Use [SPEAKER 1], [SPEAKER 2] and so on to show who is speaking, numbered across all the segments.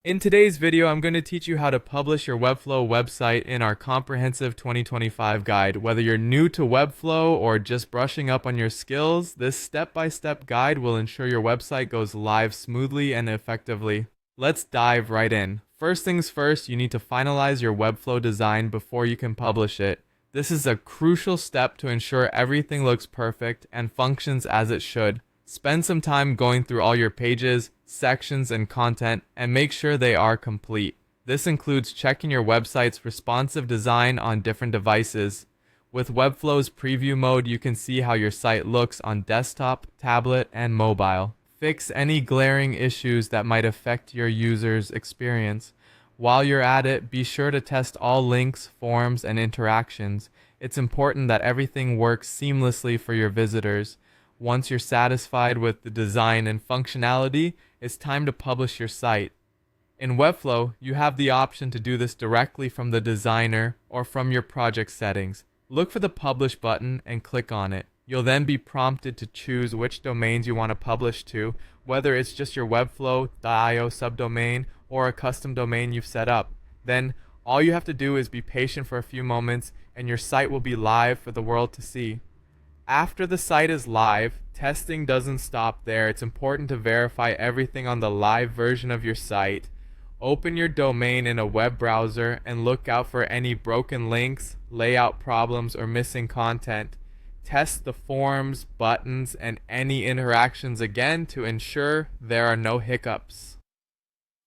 [SPEAKER 1] In today's video, I'm going to teach you how to publish your Webflow website in our comprehensive 2025 guide. Whether you're new to Webflow or just brushing up on your skills, this step-by-step guide will ensure your website goes live smoothly and effectively. Let's dive right in. First things first, you need to finalize your Webflow design before you can publish it. This is a crucial step to ensure everything looks perfect and functions as it should. Spend some time going through all your pages, sections, and content and make sure they are complete. This includes checking your website's responsive design on different devices. With Webflow's preview mode, you can see how your site looks on desktop, tablet, and mobile. Fix any glaring issues that might affect your user's experience. While you're at it, be sure to test all links, forms, and interactions. It's important that everything works seamlessly for your visitors. Once you're satisfied with the design and functionality, it's time to publish your site. In Webflow, you have the option to do this directly from the designer or from your project settings. Look for the Publish button and click on it. You'll then be prompted to choose which domains you want to publish to, whether it's just your Webflow.io subdomain or a custom domain you've set up. Then, all you have to do is be patient for a few moments and your site will be live for the world to see. After the site is live, testing doesn't stop there. It's important to verify everything on the live version of your site. Open your domain in a web browser and look out for any broken links, layout problems, or missing content. Test the forms, buttons, and any interactions again to ensure there are no hiccups.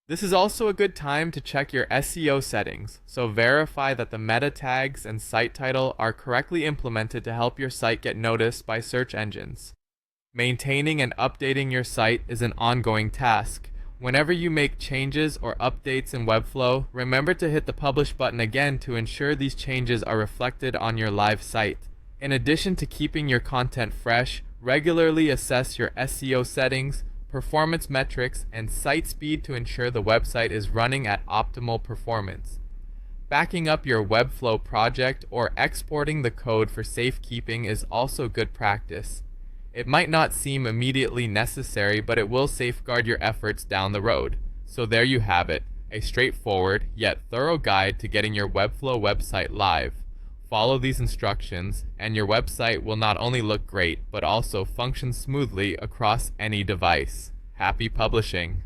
[SPEAKER 1] This is also a good time to check your SEO settings, so verify that the meta tags and site title are correctly implemented to help your site get noticed by search engines. Maintaining and updating your site is an ongoing task. Whenever you make changes or updates in Webflow, remember to hit the Publish button again to ensure these changes are reflected on your live site. In addition to keeping your content fresh, regularly assess your SEO settings, performance metrics, and site speed to ensure the website is running at optimal performance. Backing up your Webflow project or exporting the code for safekeeping is also good practice. It might not seem immediately necessary, but it will safeguard your efforts down the road. So there you have it, a straightforward yet thorough guide to getting your Webflow website live. Follow these instructions, and your website will not only look great, but also function smoothly across any device. Happy publishing!